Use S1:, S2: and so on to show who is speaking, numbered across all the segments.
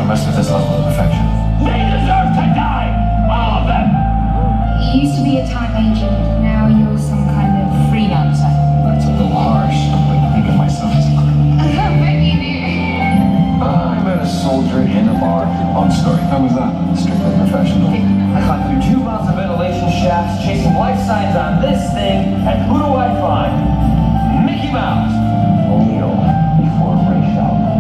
S1: mess with this level of perfection.
S2: They deserve to die! All of them!
S3: You used to be a time agent, now you're some kind of freelancer.
S1: That's a little harsh. I like to think of myself as a criminal.
S3: I bet you do.
S1: I met a soldier in a bar. Long story. How was that? Strictly professional.
S2: I climbed through 2 miles of ventilation shafts, chasing life signs on this thing, and who do I find? Mickey Mouse!
S1: Kneel before Rachel.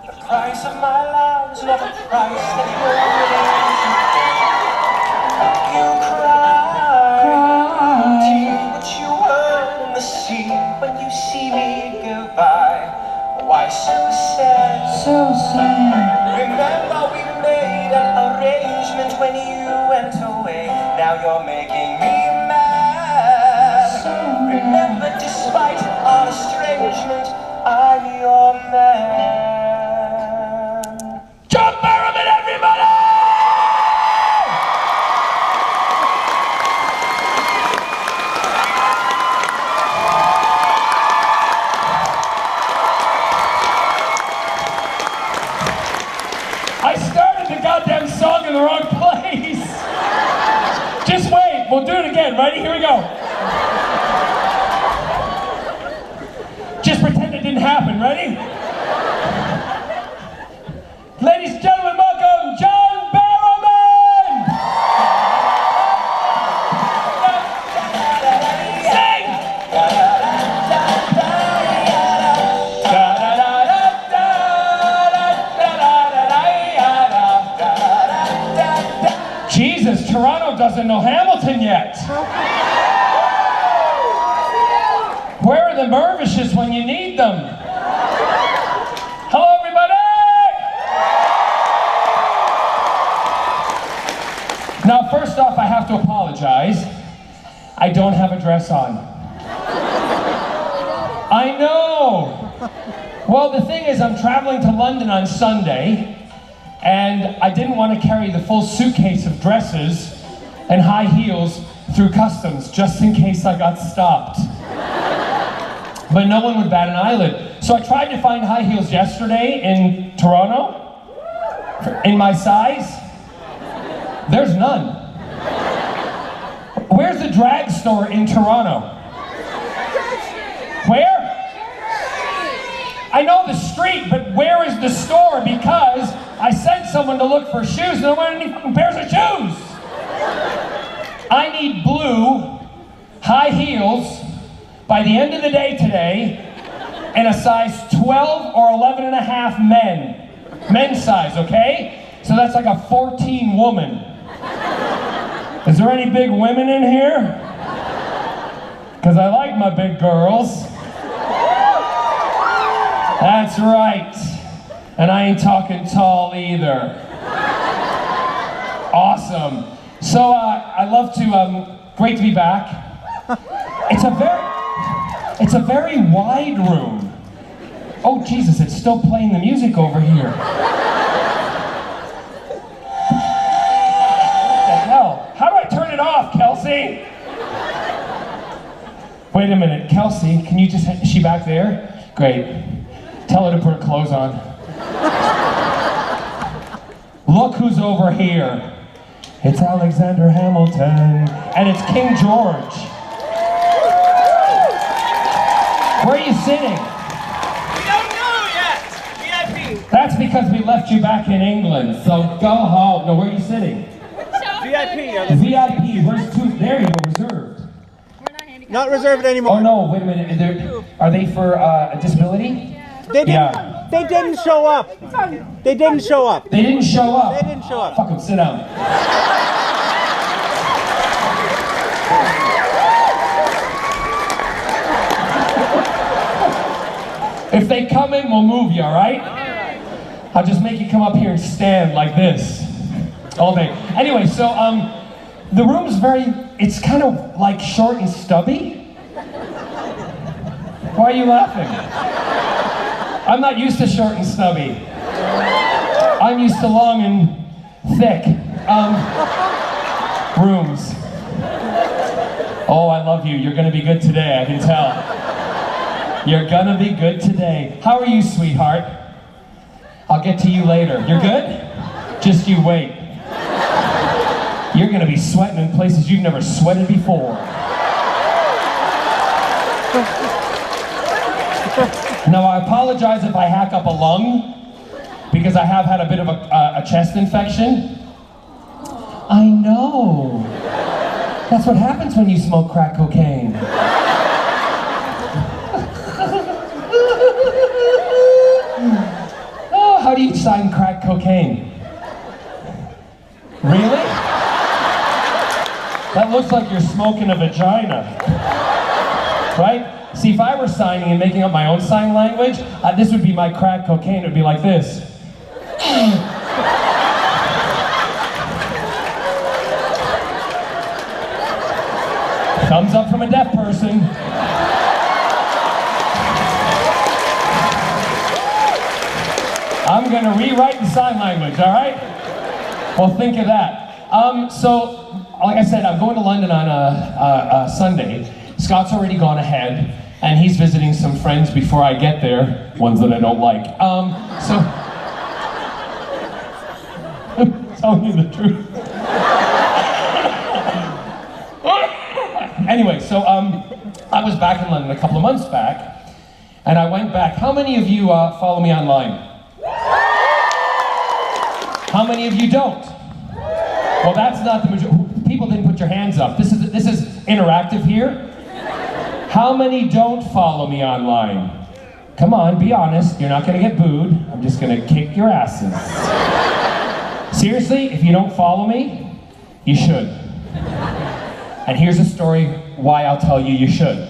S2: The price of my love is not a price that you're willing to pay. You cry, take what you earn the sea when you see me goodbye. Why so sad?
S3: So sad.
S2: Remember we made an arrangement when you went away. Now you're making me mad. Remember, despite our estrangement, I'm your man. John Barrowman, everybody! I started the goddamn song in the wrong place. Just wait, we'll do it again. Ready? Here we go. Just pretend it didn't happen. Ready? Ladies and gentlemen, welcome John Barrowman! Sing! Jesus, Toronto doesn't know Hamilton yet. Where are the Mervishes when you need them? Hello, everybody! Now, first off, I have to apologize. I don't have a dress on. I know! Well, the thing is, I'm traveling to London on Sunday, and I didn't want to carry the full suitcase of dresses and high heels through customs, just in case I got stopped. But no one would bat an eyelid. So I tried to find high heels yesterday in Toronto, in my size. There's none. Where's the drag store in Toronto? Where? I know the street, but where is the store? Because I sent someone to look for shoes and there weren't any fucking pairs of shoes. I need blue high heels by the end of the day today in a size 12 or 11 and a half men's size, okay? So that's like a 14 woman. Is there any big women in here? Because I like my big girls. That's right. And I ain't talking tall either. Awesome. So I love to, great to be back. It's a very wide room. Oh Jesus, it's still playing the music over here. What the hell? How do I turn it off, Kelsey? Wait a minute, Kelsey, can you just, is she back there? Great. Tell her to put her clothes on. Look who's over here. It's Alexander Hamilton, and it's King George. Where are you sitting?
S4: We don't know yet! VIP!
S2: That's because we left you back in England, so go home. No, where are you sitting?
S4: VIP!
S2: VIP, where's two? There you go, reserved.
S4: Not reserved anymore.
S2: Oh no, wait a minute. Are they for a disability?
S4: They didn't. They didn't show up. They didn't show up.
S2: They didn't show up.
S4: They didn't show up.
S2: Fuck them, sit down. If they come in, we'll move you, all right? I'll just make you come up here and stand like this all day. Anyway, so the room's it's kind of like short and stubby. Why are you laughing? I'm not used to short and stubby. I'm used to long and thick. Rooms. Oh, I love you. You're gonna be good today, I can tell. You're gonna be good today. How are you, sweetheart? I'll get to you later. You're good? Just you wait. You're gonna be sweating in places you've never sweated before. Now, I apologize if I hack up a lung, because I have had a bit of a chest infection. I know. That's what happens when you smoke crack cocaine. Oh, how do you sign crack cocaine? Really? That looks like you're smoking a vagina. Right? See, if I were signing and making up my own sign language, this would be my crack cocaine. It would be like this. Thumbs up from a deaf person. I'm gonna rewrite the sign language, all right? Well, think of that. So, like I said, I'm going to London on a Sunday. Scott's already gone ahead, and he's visiting some friends before I get there, ones that I don't like. So, I'm telling you the truth. Anyway, so I was back in London a couple of months back, and I went back. How many of you follow me online? How many of you don't? Well, that's not the majority. People didn't put your hands up. This is interactive here. How many don't follow me online? Come on, be honest. You're not gonna get booed. I'm just gonna kick your asses. Seriously, if you don't follow me, you should. And here's a story why I'll tell you you should.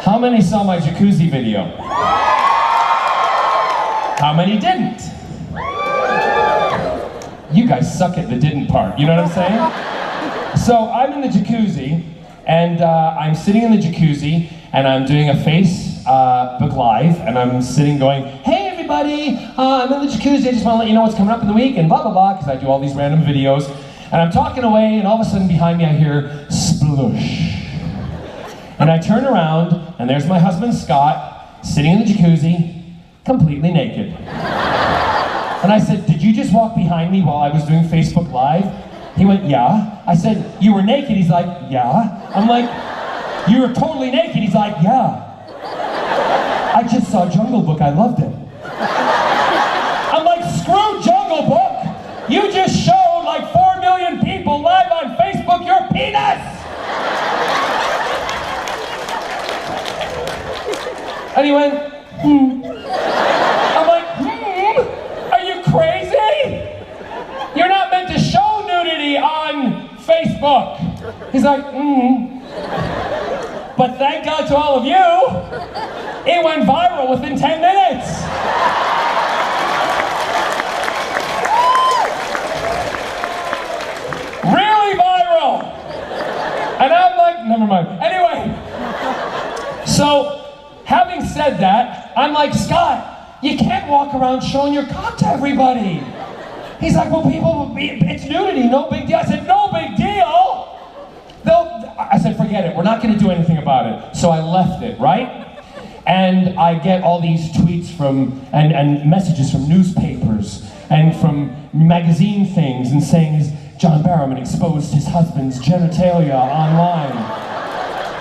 S2: How many saw my jacuzzi video? How many didn't? You guys suck at the didn't part, you know what I'm saying? So I'm in the jacuzzi, and I'm sitting in the jacuzzi, and I'm doing a Facebook Live, and I'm sitting going, hey everybody, I'm in the jacuzzi, I just want to let you know what's coming up in the week, and blah blah blah, because I do all these random videos, and I'm talking away, and all of a sudden behind me I hear sploosh. And I turn around, and there's my husband Scott, sitting in the jacuzzi, completely naked. And I said, did you just walk behind me while I was doing Facebook Live? He went, yeah. I said, you were naked? He's like, yeah. I'm like, you were totally naked? He's like, yeah. I just saw Jungle Book, I loved it. I'm like, screw Jungle Book! You just showed like 4 million people live on Facebook your penis! And he went, I'm like, are you crazy? You're not meant to show nudity on Facebook. He's like, But thank God to all of you, it went viral within 10 minutes. Really viral. And I'm like, never mind. Anyway, so, having said that, I'm like, Scott, you can't walk around showing your cock to everybody. He's like, well, it's nudity, no big deal. I said, no big deal. I said, forget it, we're not gonna do anything about it. So I left it, right? And I get all these tweets from, and messages from newspapers and from magazine things and saying, is John Barrowman exposed his husband's genitalia online?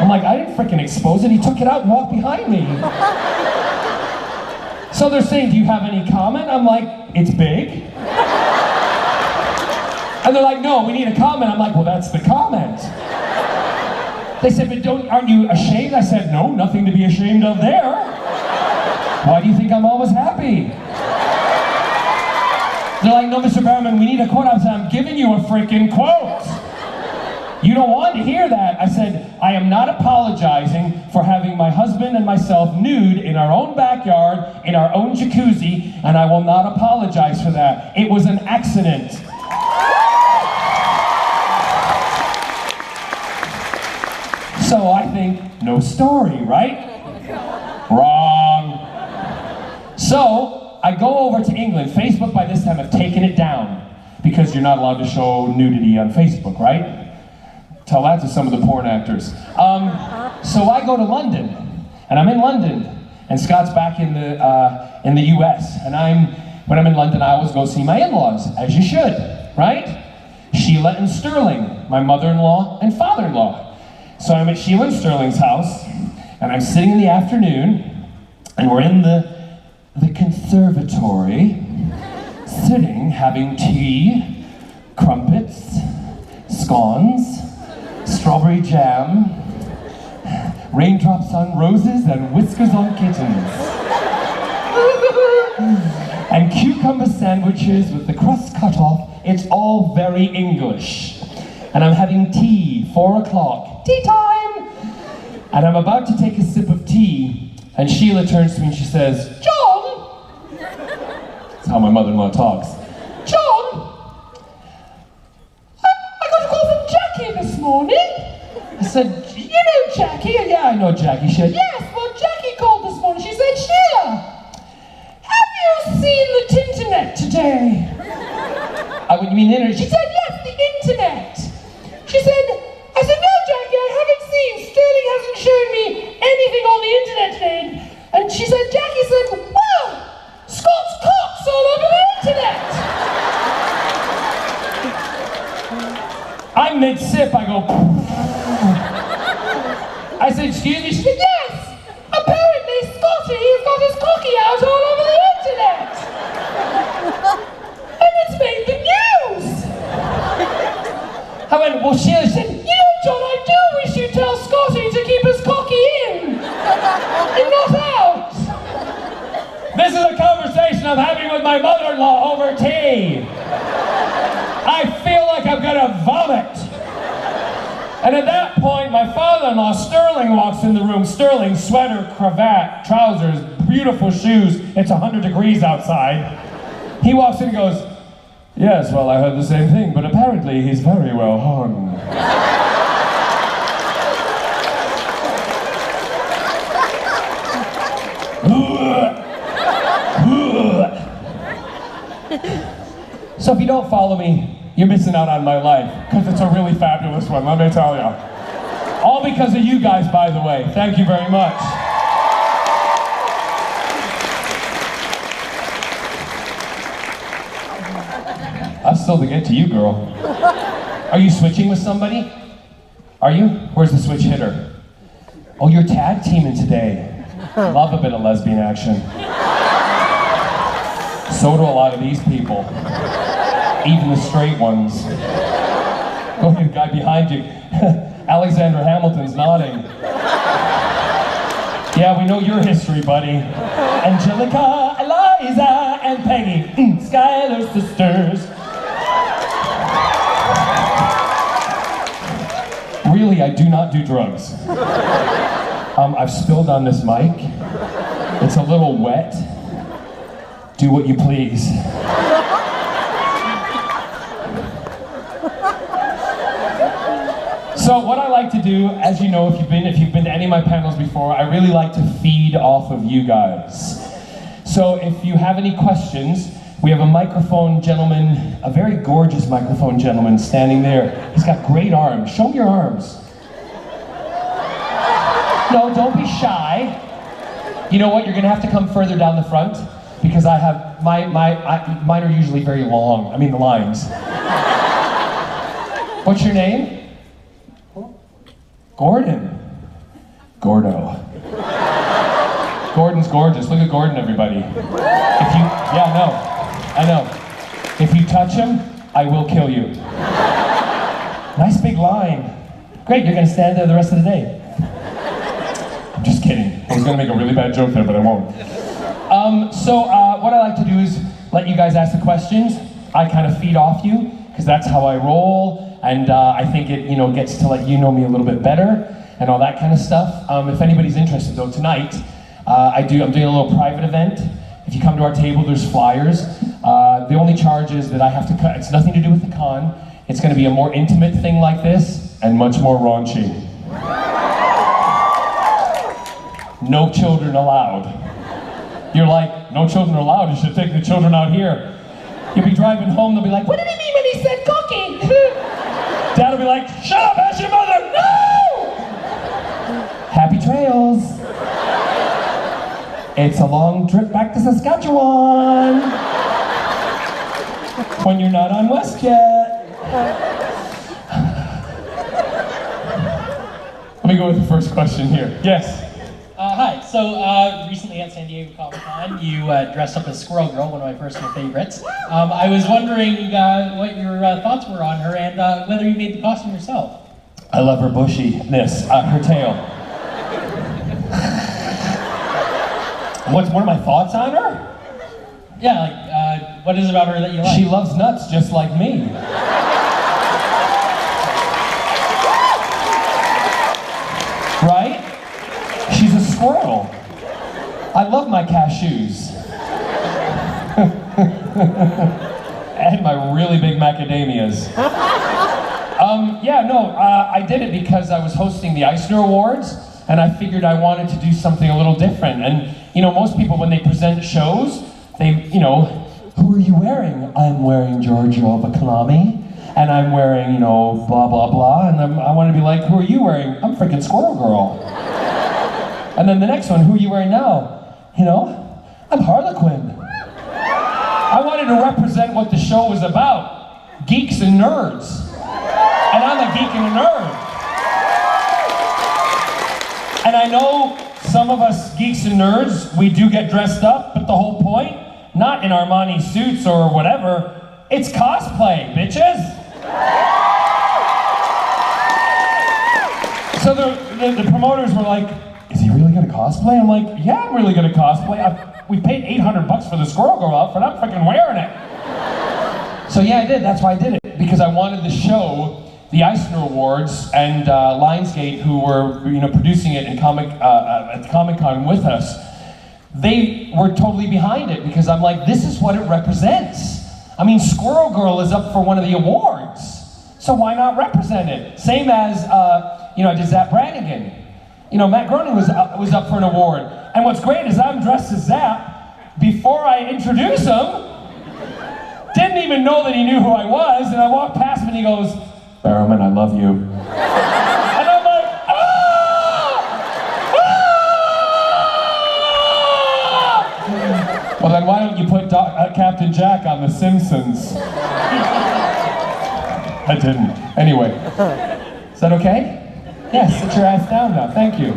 S2: I'm like, I didn't freaking expose it, he took it out and walked behind me. So they're saying, do you have any comment? I'm like, it's big. And they're like, no, we need a comment. I'm like, well, that's the comment. They said, but aren't you ashamed? I said, no, nothing to be ashamed of there. Why do you think I'm always happy? They're like, no, Mr. Barrowman, we need a quote. I said, I'm giving you a freaking quote. You don't want to hear that. I said, I am not apologizing for having my husband and myself nude in our own backyard, in our own jacuzzi, and I will not apologize for that. It was an accident. I think, no story, right? Wrong. So, I go over to England. Facebook by this time have taken it down because you're not allowed to show nudity on Facebook, right? Tell that to some of the porn actors. So I go to London, and I'm in London, and Scott's back in the US, and when I'm in London, I always go see my in-laws, as you should, right? Sheila and Sterling, my mother-in-law and father-in-law. So I'm at Sheila and Sterling's house, and I'm sitting in the afternoon, and we're in the conservatory, sitting, having tea, crumpets, scones, strawberry jam, raindrops on roses, and whiskers on kittens. And cucumber sandwiches with the crust cut off. It's all very English. And I'm having tea, 4 o'clock, tea time! And I'm about to take a sip of tea, and Sheila turns to me and she says, John! That's how my mother-in-law talks. John! I got a call from Jackie this morning. I said, you know Jackie? Yeah, I know Jackie. She said, yes, well, Jackie called this morning. She said, Sheila, have you seen the Tinternet today? What do you mean the internet? She said, yes, the internet. She said, I said, no, Jackie, I haven't seen. Sterling hasn't shown me anything on the internet today. And she said, Jackie said, well, Scott's cock's all over the internet. I'm mid-sip, I go, I said, excuse me? She said, yes, apparently Scotty has got his cocky out all over the internet. And it's made the news. I went, well, Sheila said, you know, John, I do wish you'd tell Scotty to keep his cocky in and not out. This is a conversation I'm having with my mother-in-law over tea. I feel like I'm gonna vomit. And at that point, my father-in-law, Sterling, walks in the room. Sterling, sweater, cravat, trousers, beautiful shoes. It's 100 degrees outside. He walks in and goes, yes, well, I heard the same thing, but apparently he's very well hung. So if you don't follow me, you're missing out on my life, because it's a really fabulous one, let me tell you. All because of you guys, by the way. Thank you very much. I'm still to get to you, girl. Are you switching with somebody? Are you? Where's the switch hitter? Oh, you're tag teaming today. Love a bit of lesbian action. So do a lot of these people. Even the straight ones. Oh, the guy behind you. Alexander Hamilton's nodding. Yeah, we know your history, buddy. Angelica, Eliza, and Peggy, Skylar sisters. Really, I do not do drugs. I've spilled on this mic. It's a little wet. Do what you please. So what I like to do, as you know, if you've been to any of my panels before, I really like to feed off of you guys. So if you have any questions, we have a microphone gentleman, a very gorgeous microphone gentleman standing there. He's got great arms. Show me your arms. No, don't be shy. You know what? You're gonna have to come further down the front because I have mine are usually very long. I mean the lines. What's your name? Gordon. Gordo. Gordon's gorgeous. Look at Gordon, everybody. I know. If you touch him, I will kill you. Nice big line. Great, you're gonna stand there the rest of the day. I'm just kidding. I was gonna make a really bad joke there, but I won't. What I like to do is let you guys ask the questions. I kind of feed off you, because that's how I roll. And I think it, gets to let you know me a little bit better and all that kind of stuff. If anybody's interested, though, tonight I'm doing a little private event. If you come to our table, there's flyers. The only charge is that I have to cut. It's nothing to do with the con. It's going to be a more intimate thing like this and much more raunchy. no children allowed. You're like, no children allowed, you should take the children out here. You'll be driving home, they'll be like, what did he mean when he said cookie? Dad will be like, shut up, ask your mother, no! Happy trails. It's a long trip back to Saskatchewan. When you're not on WestJet. Let me go with the first question here. Yes?
S5: Hi, so recently at San Diego Comic-Con, you dressed up as Squirrel Girl, one of my personal favorites. I was wondering what your thoughts were on her and whether you made the costume yourself.
S2: I love her bushiness, her tail. What are my thoughts on her?
S5: Yeah, like, what is it about her that you like?
S2: She loves nuts just like me. Right? She's a squirrel. I love my cashews. And my really big macadamias. I did it because I was hosting the Eisner Awards, and I figured I wanted to do something a little different. And, most people, when they present shows, they, who are you wearing? I'm wearing Giorgio Bacalami, and I'm wearing, blah, blah, blah, and I want to be like, who are you wearing? I'm freaking Squirrel Girl. And then the next one, who are you wearing now? I'm Harlequin. I wanted to represent what the show was about, geeks and nerds. And I'm a geek and a nerd. And I know some of us geeks and nerds, we do get dressed up, but the whole point, not in Armani suits or whatever, it's cosplay, bitches. So the promoters were like, is he really gonna cosplay? I'm like, yeah, I'm really gonna cosplay. We paid $800 for the Squirrel Girl outfit, I'm freaking wearing it. So yeah, I did, that's why I did it, because I wanted to show the Eisner Awards and Lionsgate, who were producing it in at Comic-Con with us, they were totally behind it because I'm like, this is what it represents. I mean, Squirrel Girl is up for one of the awards, so why not represent it? Same as, I did Zap Brannigan. Matt Groening was up for an award, and what's great is I'm dressed as Zap. Before I introduce him, didn't even know that he knew who I was, and I walked past him and he goes, Barrowman, I love you. And I'm like, Well, then why don't you put Captain Jack on The Simpsons? I didn't. Anyway, is that okay? Yes, sit your ass down now, thank you.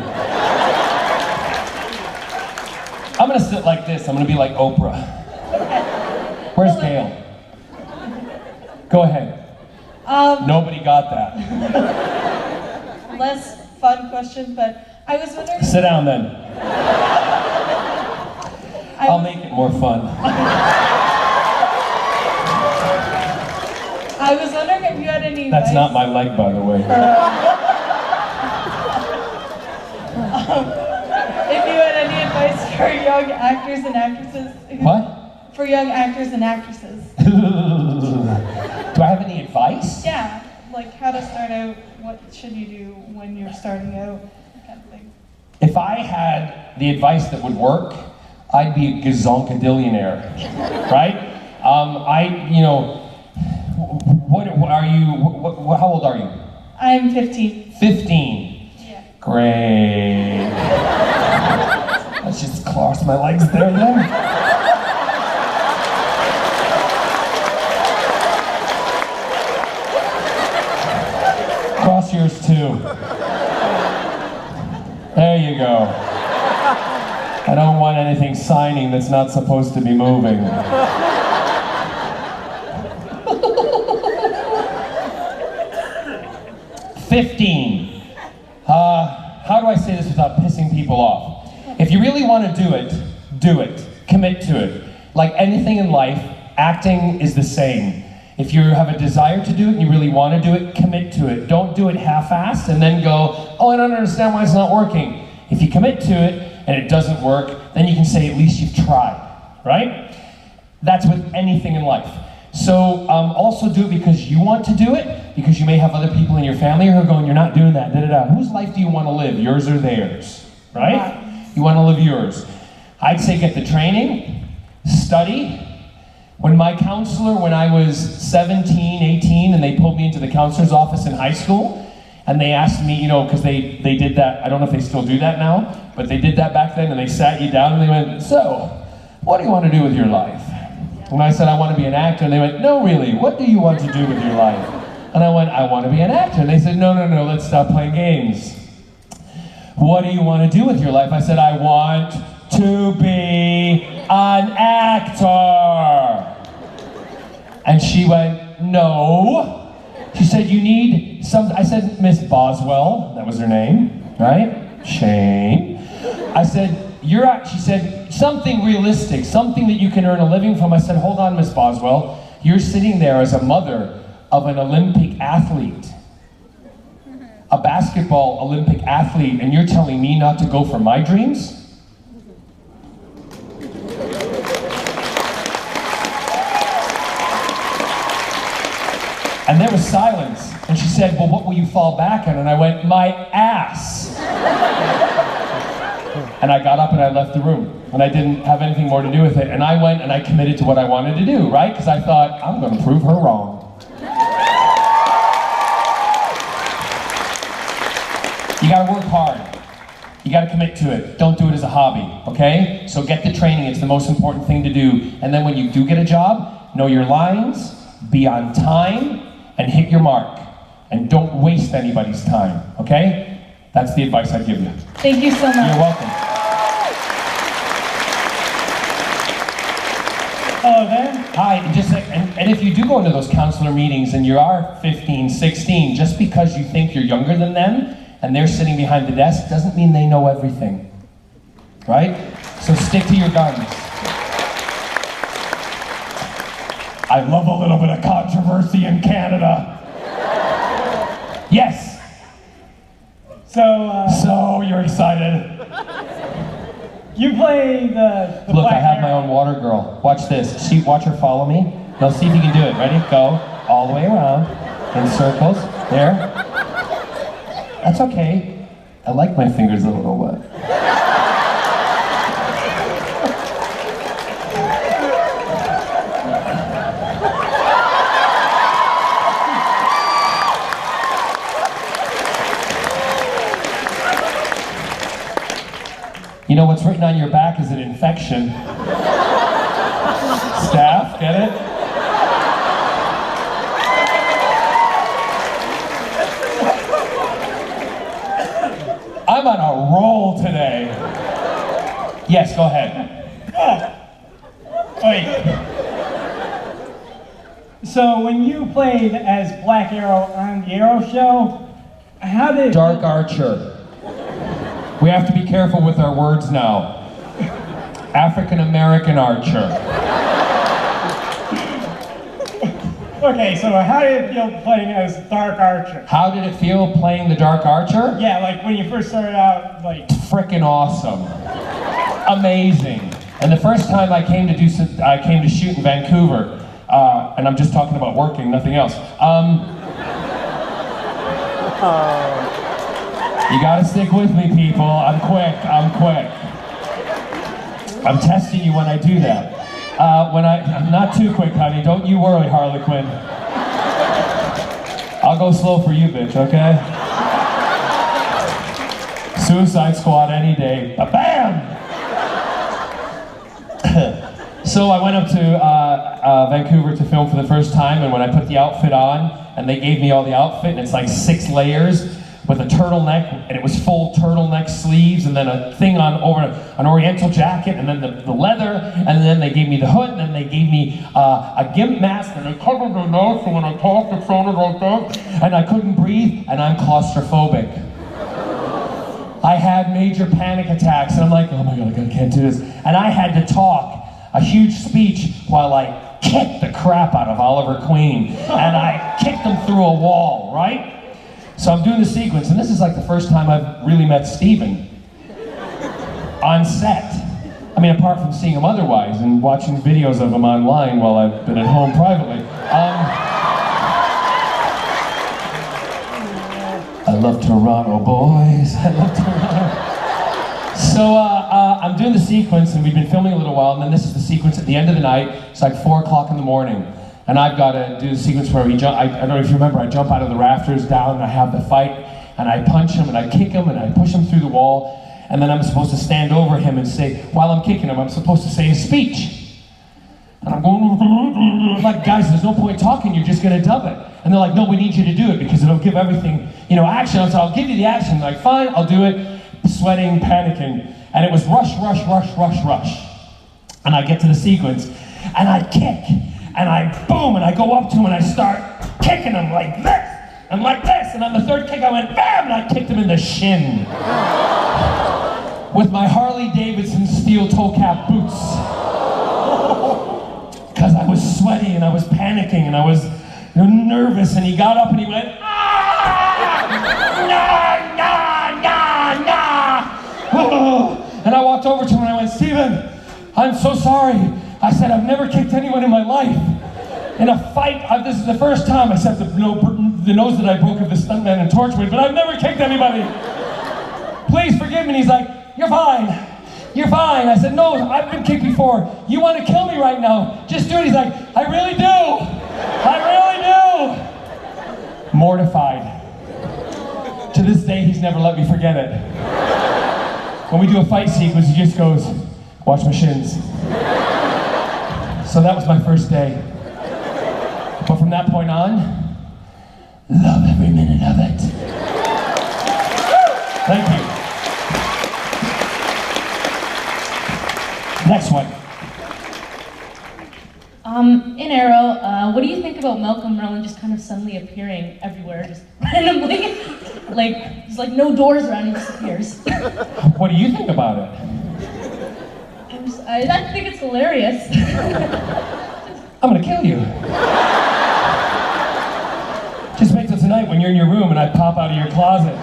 S2: I'm gonna sit like this, I'm gonna be like Oprah. Where's Gail? Go ahead. Nobody got that.
S6: Less fun question, but I was wondering...
S2: Sit down then. I'll make it more fun.
S6: I was wondering if you had any advice...
S2: That's not my leg, by the way.
S6: If you had any advice for young actors and actresses...
S2: What?
S6: For young actors and actresses.
S2: Do I have any advice?
S6: Yeah, like how to start out, what should you do when you're starting out, that kind of thing.
S2: If I had the advice that would work, I'd be a gazonkadillionaire, right? What are you, how old are you?
S6: I'm 15.
S2: 15.
S6: Yeah.
S2: Great. Let's just cross my legs there then. Cross yours too. There you go. I don't want anything signing that's not supposed to be moving. 15. How do I say this without pissing people off? If you really want to do it, do it. Commit to it. Like anything in life, acting is the same. If you have a desire to do it and you really want to do it, commit to it. Don't do it half-assed and then go, oh, I don't understand why it's not working. If you commit to it and it doesn't work, then you can say at least you've tried, right? That's with anything in life. So also do it because you want to do it, because you may have other people in your family who are going, you're not doing that, da-da-da. Whose life do you want to live, yours or theirs, right? You want to live yours. I'd say get the training, study. When my counselor, when I was 17, 18, and they pulled me into the counselor's office in high school, and they asked me, because they did that, I don't know if they still do that now, but they did that back then, and they sat you down and they went, so, what do you want to do with your life? And I said, I want to be an actor, and they went, no really, what do you want to do with your life? And I went, I want to be an actor. And they said, no, let's stop playing games. What do you want to do with your life? I said, I want to be an actor. And she went, no. She said, you need some, I said, Miss Boswell, that was her name, right? Shane. I said, she said, something realistic, something that you can earn a living from. I said, hold on, Miss Boswell. You're sitting there as a mother of an Olympic athlete, a basketball Olympic athlete, and you're telling me not to go for my dreams? And there was silence. And she said, well, what will you fall back on? And I went, my ass. And I got up and I left the room. And I didn't have anything more to do with it. And I went and I committed to what I wanted to do, right? Because I thought, I'm going to prove her wrong. You got to work hard. You got to commit to it. Don't do it as a hobby, okay? So get the training. It's the most important thing to do. And then when you do get a job, know your lines, be on time, and hit your mark. And don't waste anybody's time, okay? That's the advice I'd give you.
S6: Thank you so much.
S2: You're welcome.
S7: Hello there.
S2: Hi, and if you do go into those counselor meetings and you are 15, 16, just because you think you're younger than them and they're sitting behind the desk doesn't mean they know everything, right? So stick to your guns. I love a little bit of controversy in Canada. Yes. So you're excited.
S7: You play the
S2: Look,
S7: Black
S2: I have my
S7: Arrow.
S2: own water girl. Watch this. Watch her follow me. Now see if you can do it. Ready? Go. All the way around. In circles. There. That's okay. I like my fingers a little wet. You know what's written on your back is an infection. Staph, get it? I'm on a roll today. Yes, go ahead.
S7: Wait. So when you played as Black Arrow on the Arrow show, how did
S2: Dark Archer. We have to be careful with our words now. African American Archer.
S7: Okay, so how did it feel playing as Dark Archer?
S2: How did it feel playing the Dark Archer?
S7: Yeah, like when you first started out, like
S2: Frickin' awesome. Amazing. And the first time I came to shoot in Vancouver, and I'm just talking about working, nothing else. You gotta stick with me, people. I'm quick. I'm testing you when I do that. I'm not too quick, honey. Don't you worry, Harlequin. I'll go slow for you, bitch, okay? Suicide Squad any day. Bam! So I went up to Vancouver to film for the first time, and when I put the outfit on, and they gave me all the outfit, and it's like 6 layers, with a turtleneck, and it was full turtleneck sleeves, and then a thing on over an oriental jacket, and then the leather, and then they gave me the hood, and then they gave me a gimp mask, and it covered my nose, so when I talked, it sounded like that, and I couldn't breathe, and I'm claustrophobic. I had major panic attacks, and I'm like, oh my God, I can't do this. And I had to talk a huge speech while I kicked the crap out of Oliver Queen, and I kicked him through a wall, right? So I'm doing the sequence, and this is like the first time I've really met Steven on set. I mean, apart from seeing him otherwise and watching videos of him online while I've been at home privately. I love Toronto, boys. I love Toronto. So I'm doing the sequence, and we've been filming a little while, and then this is the sequence at the end of the night. It's like 4 o'clock in the morning, and I've got to do the sequence where I don't know if you remember, I jump out of the rafters down, and I have the fight, and I punch him, and I kick him, and I push him through the wall, and then I'm supposed to stand over him and say, while I'm kicking him, I'm supposed to say a speech. And I'm going, like, guys, there's no point talking, you're just gonna dub it. And they're like, no, we need you to do it because it'll give everything, action. So I'll give you the action. They're like, fine, I'll do it. Sweating, panicking. And it was rush, rush, rush, rush, rush. And I get to the sequence, and I kick, and I boom, and I go up to him, and I start kicking him like this, and like this. And on the third kick, I went, bam, and I kicked him in the shin. With my Harley Davidson steel toe cap boots. Because I was sweaty and I was panicking and I was nervous, and he got up and he went, ah! Nah, nah, nah, nah. And I walked over to him and I went, Steven, I'm so sorry. I said, I've never kicked anyone in my life. In a fight, this is the first time, I said the nose that I broke of the stuntman and Torchwood, but I've never kicked anybody. Please forgive me. And he's like, you're fine. You're fine. I said, no, I've been kicked before. You want to kill me right now. Just do it. He's like, I really do. I really do. Mortified. To this day, he's never let me forget it. When we do a fight sequence, he just goes, watch my shins. So that was my first day. But from that point on, love every minute of it. Thank you. Next one.
S8: In Arrow, what do you think about Malcolm Merlin just kind of suddenly appearing everywhere, just randomly? There's like no doors around, he disappears.
S2: What do you think about it?
S8: I think it's hilarious.
S2: I'm gonna kill you. Just wait till tonight when you're in your room and I pop out of your closet.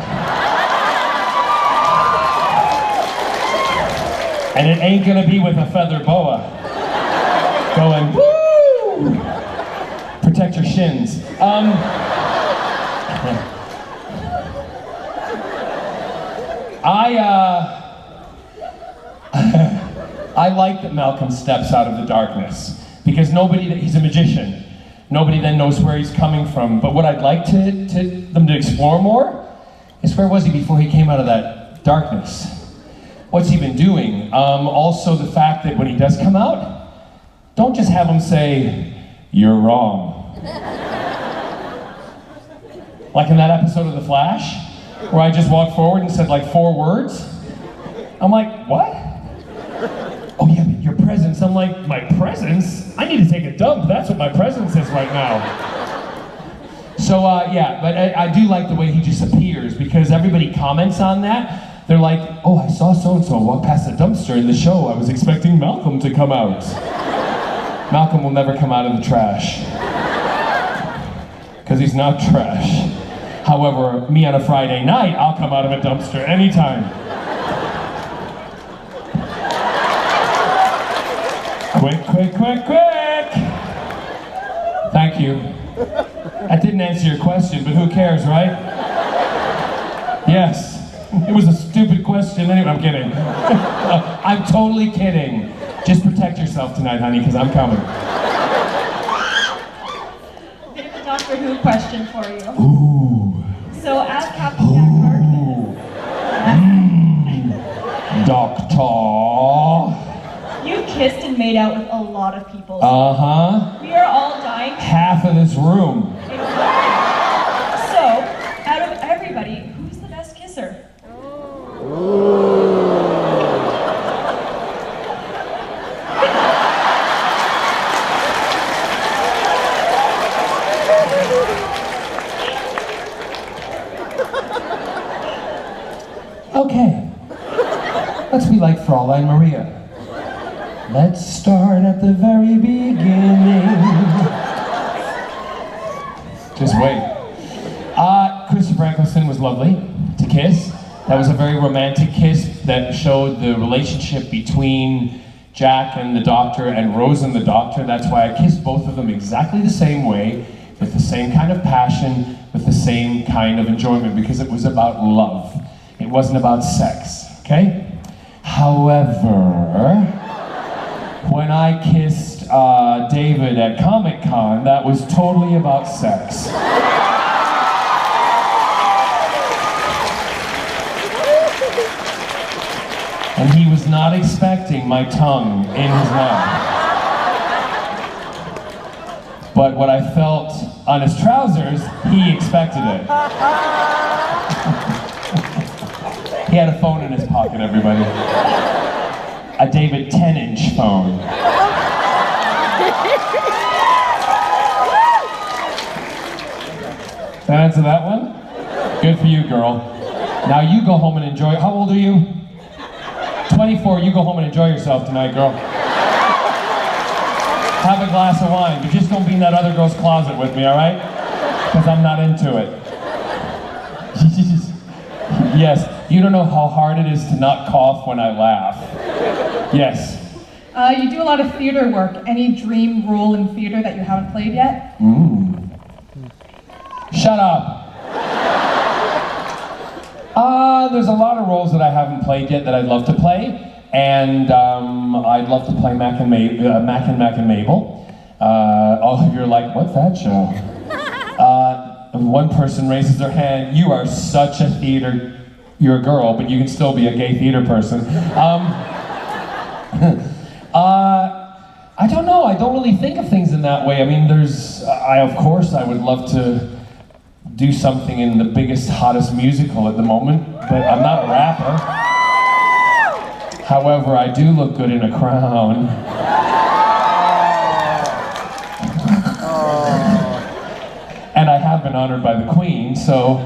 S2: And it ain't gonna be with a feather boa. Going, woo! Protect your shins. I like that Malcolm steps out of the darkness because he's a magician. Nobody then knows where he's coming from. But what I'd like them to explore more is where was he before he came out of that darkness? What's he been doing? Also the fact that when he does come out, don't just have him say, you're wrong. Like in that episode of The Flash, where I just walked forward and said like 4 words. I'm like, what? Oh yeah, but your presence. I'm like, my presence? I need to take a dump. That's what my presence is right now. So yeah, but I do like the way he just appears because everybody comments on that. They're like, oh, I saw so-and-so walk past the dumpster in the show. I was expecting Malcolm to come out. Malcolm will never come out of the trash. Because he's not trash. However, me on a Friday night, I'll come out of a dumpster anytime. Quick, quick, quick, quick! Thank you. I didn't answer your question, but who cares, right? Yes. It was a stupid question anyway. I'm kidding. I'm totally kidding. Just protect yourself tonight, honey, because I'm coming.
S8: Bit of a Doctor Who question for you.
S2: Ooh.
S8: So as Captain Jack Kirk,
S2: Doctor.
S8: you kissed and made out with a lot of people.
S2: Uh-huh.
S8: We are all dying.
S2: Half of this room.
S8: So, out of everybody, who's the best kisser?
S2: Okay. Let's be like Fraulein Maria. Let's start at the very beginning. Just wait. Christopher Eccleston was lovely to kiss. That was a very romantic kiss that showed the relationship between Jack and the Doctor and Rose and the Doctor. That's why I kissed both of them exactly the same way, with the same kind of passion, with the same kind of enjoyment, because it was about love. It wasn't about sex, okay? However, when I kissed David at Comic-Con, that was totally about sex. And he was not expecting my tongue in his mouth. But what I felt on his trousers, he expected it. He had a phone in his pocket, everybody. A David 10-inch phone. Did I answer that one? Good for you, girl. Now you go home and enjoy. How old are you? 24, you go home and enjoy yourself tonight, girl. Have a glass of wine, but just don't be in that other girl's closet with me, all right? Because I'm not into it. Yes, you don't know how hard it is to not cough when I laugh. Yes.
S6: You do a lot of theater work. Any dream role in theater that you haven't played yet?
S2: Shut up. There's a lot of roles that I haven't played yet that I'd love to play, and I'd love to play Mac and Mabel. All of you are like, what's that show? One person raises their hand. You are such a theater. You're a girl, but you can still be a gay theater person. I don't know. I don't really think of things in that way. I mean, of course, I would love to do something in the biggest, hottest musical at the moment, but I'm not a rapper. However, I do look good in a crown. And I have been honored by the Queen, so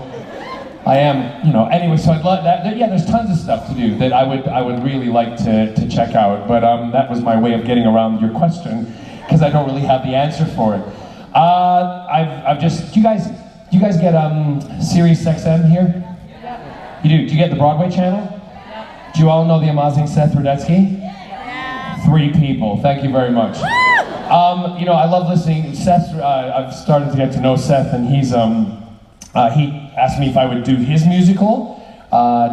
S2: I am, anyway, so I'd love that. Yeah, there's tons of stuff to do that I would really like to check out, but that was my way of getting around your question, because I don't really have the answer for it. Do you guys get Sirius XM here? Yeah. You do? Do you get the Broadway channel? Yeah. Do you all know the amazing Seth Rudetsky? Yeah. 3 people, thank you very much. I love listening. Seth, I've started to get to know Seth, and he asked me if I would do his musical,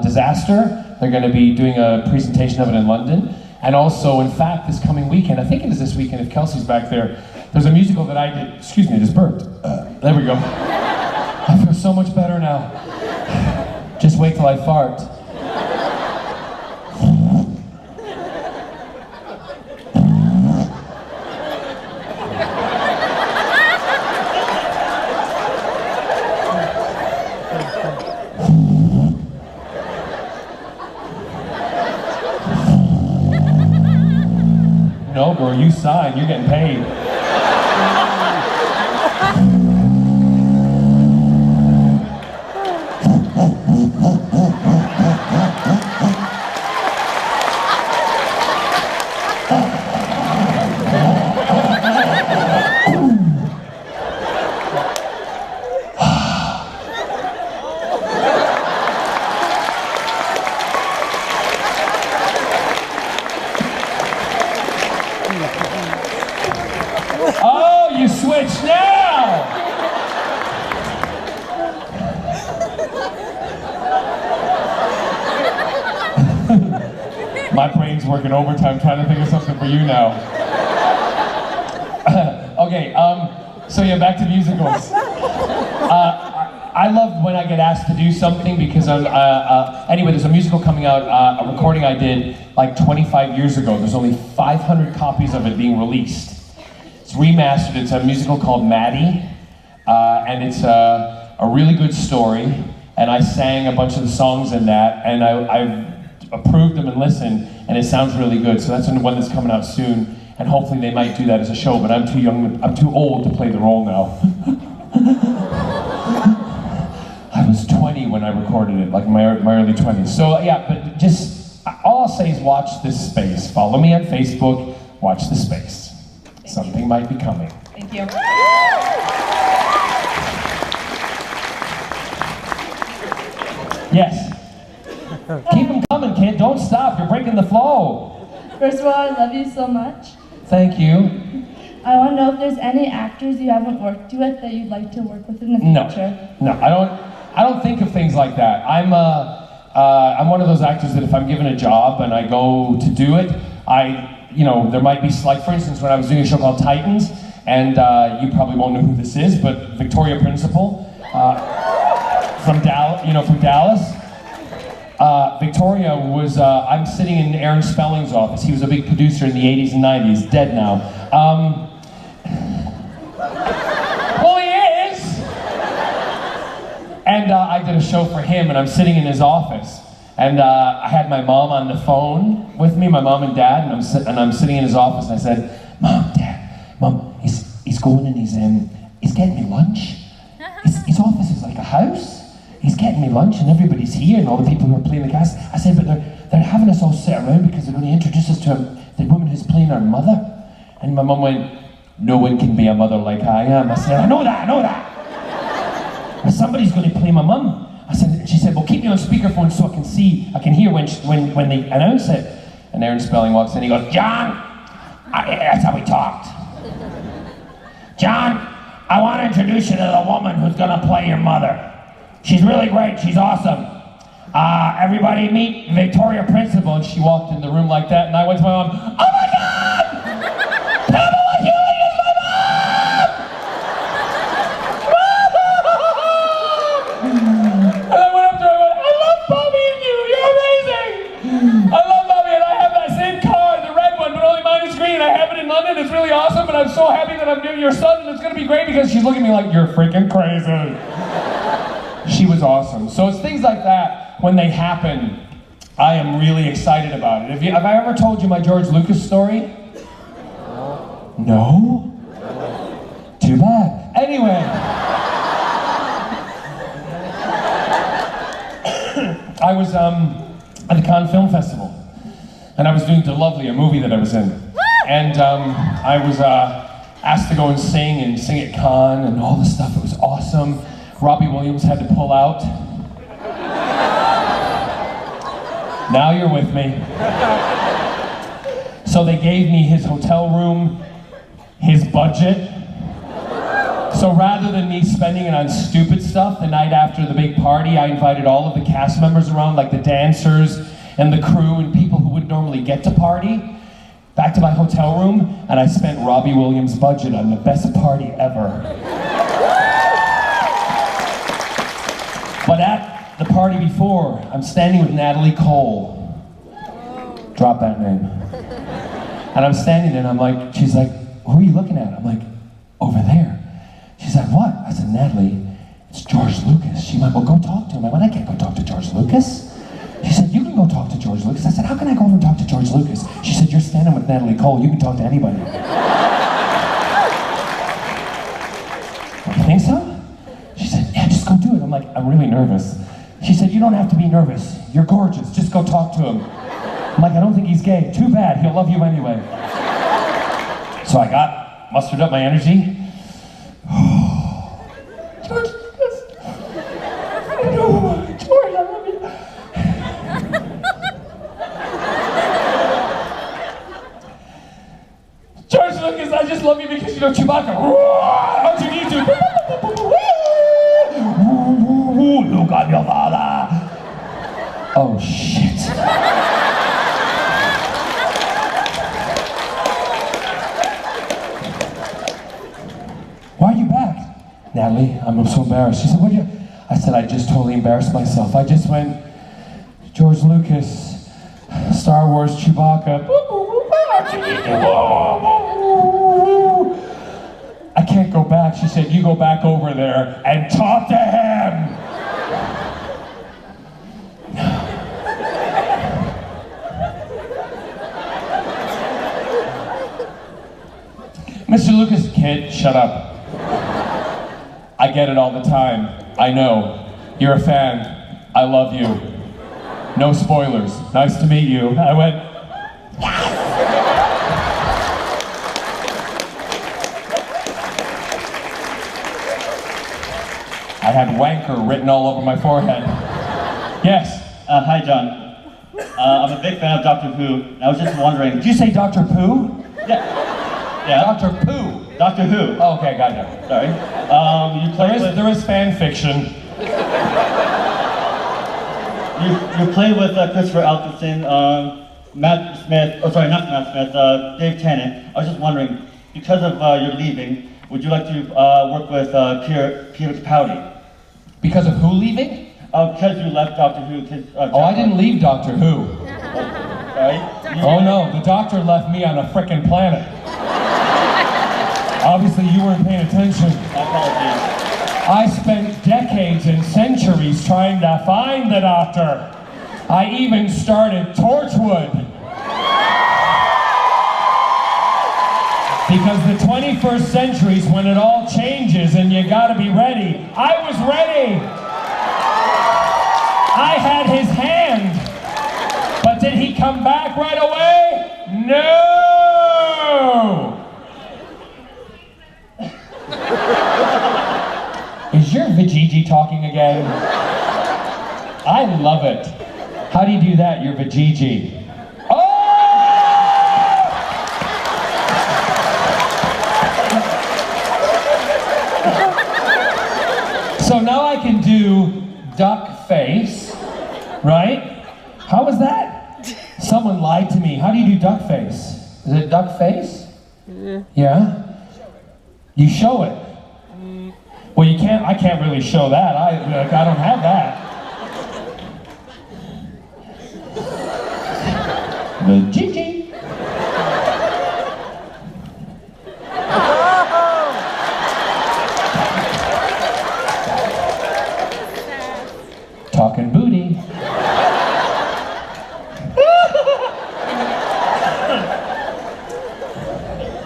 S2: Disaster. They're going to be doing a presentation of it in London. And also, in fact, this coming weekend, I think it is this weekend if Kelsey's back there's a musical that I did, excuse me, I just burped. There we go. I feel so much better now. Just wait till I fart. No, girl, you signed, you're getting paid. Oh, you switched now! My brain's working overtime trying to think of something for you now. Okay, so yeah, back to musicals. I love when I get asked to do something because anyway, there's a musical coming out, a recording I did like 25 years ago. There's only 500 copies of it being released. It's remastered. It's a musical called Maddie, and it's a really good story. And I sang a bunch of the songs in that, and I've approved them and listened, and it sounds really good. So that's one that's coming out soon, and hopefully they might do that as a show. But I'm too old to play the role now. I was 20 when I recorded it, like my early 20s. So yeah, but just all I'll say is watch this space. Follow me on Facebook. Watch the space. Something might be coming.
S6: Thank you.
S2: Yes. Keep them coming, kid. Don't stop. You're breaking the flow.
S9: First of all, I love you so much.
S2: Thank you.
S9: I want to know if there's any actors you haven't worked with that you'd like to work with in the future.
S2: No, I don't think of things like that. I'm one of those actors that if I'm given a job and I go to do it, there might be, like for instance, when I was doing a show called Titans, and you probably won't know who this is, but Victoria Principal from Dallas. Victoria was, I'm sitting in Aaron Spelling's office. He was a big producer in the 80s and 90s, dead now. Well, he is! And I did a show for him, and I'm sitting in his office. And I had my mom on the phone with me, my mom and dad, and I'm sitting in his office, and I said, Mom, he's going and he's getting me lunch. His office is like a house. He's getting me lunch, and everybody's here, and all the people who are playing the cast. I said, but they're having us all sit around because they're going to introduce us to the woman who's playing our mother. And my mom went, no one can be a mother like I am. I said, I know that. But somebody's going to play my mum. She said, well, keep me on speakerphone so I can hear when they announce it. And Aaron Spelling walks in, he goes, John, that's how we talked. John, I want to introduce you to the woman who's going to play your mother. She's really great, she's awesome. Everybody meet Victoria Principal. And she walked in the room like that, and I went to my mom, oh my God! Pamela Hewlett is my mom! And I went up to her and I went, I love Bobby and you, you're amazing! I love Bobby, and I have that same car, the red one, but only mine is green. I have it in London, it's really awesome, and I'm so happy that I'm doing your son, and it's gonna be great because she's looking at me like, you're freaking crazy. She was awesome. So it's things like that, when they happen, I am really excited about it. Have I ever told you my George Lucas story? No? Too bad. Anyway. I was at the Cannes Film Festival, and I was doing DeLovely, a movie that I was in. And I was asked to go and sing at Cannes and all this stuff. It was awesome. Robbie Williams had to pull out. Now you're with me. So they gave me his hotel room, his budget. So rather than me spending it on stupid stuff, the night after the big party, I invited all of the cast members around, like the dancers and the crew and people who would normally get to party, back to my hotel room, and I spent Robbie Williams' budget on the best party ever. But at the party before, I'm standing with Natalie Cole. Drop that name. And I'm standing there and I'm like, she's like, who are you looking at? I'm like, over there. She's like, what? I said, Natalie, it's George Lucas. She went, well, go talk to him. I went, I can't go talk to George Lucas. She said, you can go talk to George Lucas. I said, how can I go over and talk to George Lucas? She said, you're standing with Natalie Cole. You can talk to anybody. You think so? She said, yeah, just go do it. I'm like, I'm really nervous. She said, you don't have to be nervous. You're gorgeous. Just go talk to him. I'm like, I don't think he's gay. Too bad. He'll love you anyway. So I mustered up my energy. George Lucas. George, I love you. George Lucas, I just love you because you know Chewbacca. Don't you need to? Look at your father. Oh shit. Why are you back? Natalie, I'm so embarrassed. She said, what did you? I said, I just totally embarrassed myself. I just went, George Lucas, Star Wars, Chewbacca. I can't go back. She said, you go back over there and talk to him. Mr. Lucas, kid, shut up. I get it all the time. I know. You're a fan. I love you. No spoilers. Nice to meet you. I went, yes! I had wanker written all over my forehead. Yes.
S10: Hi, John. I'm a big fan of Doctor Who. I was just wondering.
S2: Did you say Dr. Pooh?
S10: Yeah. Yeah.
S2: Dr. Pooh.
S10: Doctor Who.
S2: Oh, okay, gotcha.
S10: Sorry. You played with...
S2: There is fan fiction.
S10: you played with Christopher Alkerson, Matt Smith, oh sorry, not Matt Smith, Dave Tennant. I was just wondering, because of your leaving, would you like to work with Peter Capaldi?
S2: Because of who leaving?
S10: Because you left Doctor Who.
S2: Oh, I didn't leave Doctor Who.
S10: Sorry?
S2: Oh no, the Doctor left me on a frickin' planet. Obviously you weren't paying attention.
S10: My apologies.
S2: I spent decades and centuries trying to find the Doctor. I even started Torchwood. Because the 21st century is when it all changes and you gotta be ready. I was ready. I had his hand. But did he come back right away? No! Is your Vajiji talking again? I love it. How do you do that, your Vajiji? So now I can do duck face, right? How was that? Someone lied to me. How do you do duck face? Is it duck face? Yeah? You show it. Well, you can't, I can't really show that. I don't have that. The Gigi. Talking booty.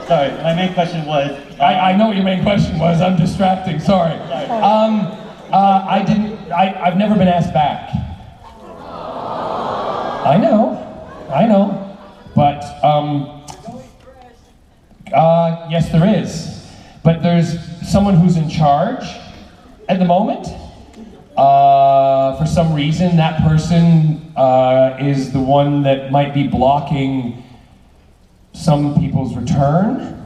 S10: Sorry, my main question was...
S2: I know what your main question was. I'm distracting, sorry. I've never been asked back. I know. But, yes there is. But there's someone who's in charge at the moment. For some reason, that person is the one that might be blocking some people's return.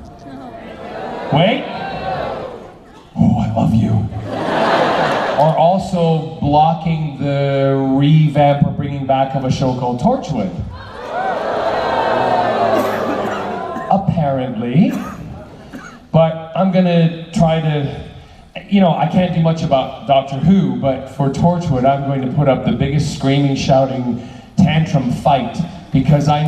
S2: Wait. Oh, I love you. Or also blocking the revamp or bringing back of a show called Torchwood. Apparently. But I'm gonna try to, you know, I can't do much about Doctor Who, but for Torchwood, I'm going to put up the biggest screaming, shouting, tantrum fight, because I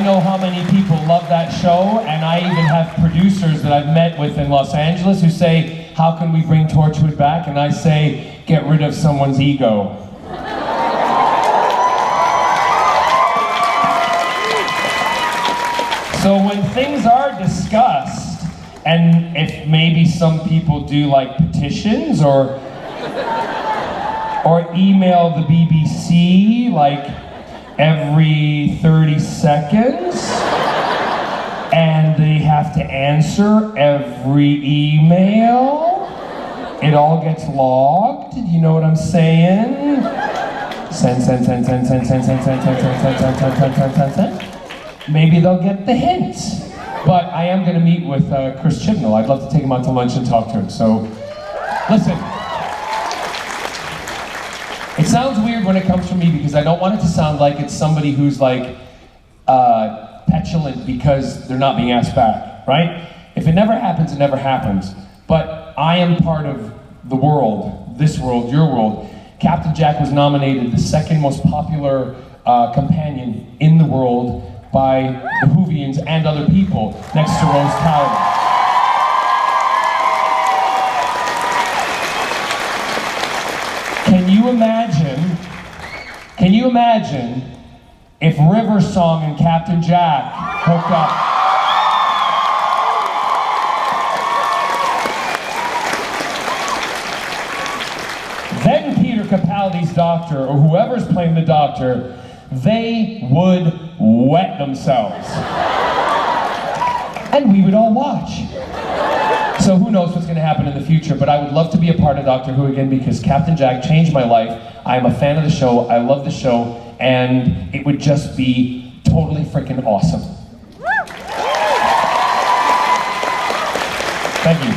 S2: know how many people love that show, and I even have producers that I've met with in Los Angeles who say, how can we bring Torchwood back? And I say, get rid of someone's ego. So when things are discussed, and if maybe some people do like petitions or email the BBC like every 30 seconds, and they have to answer every email, it all gets logged, you know what I'm saying? Send. Maybe they'll get the hint. But I am going to meet with Chris Chibnall. I'd love to take him out to lunch and talk to him. So, listen. It sounds weird when it comes from me because I don't want it to sound like it's somebody who's like petulant because they're not being asked back, right? If it never happens, it never happens. But I am part of the world, this world, your world. Captain Jack was nominated the second most popular companion in the world by the Whovians and other people, next to Rose Tyler. Can you imagine if River Song and Captain Jack hooked up? Then Peter Capaldi's Doctor, or whoever's playing the Doctor, they would wet themselves. And we would all watch. So who knows what's going to happen in the future, but I would love to be a part of Doctor Who again because Captain Jack changed my life. I'm a fan of the show, I love the show, and it would just be totally freaking awesome. Thank you.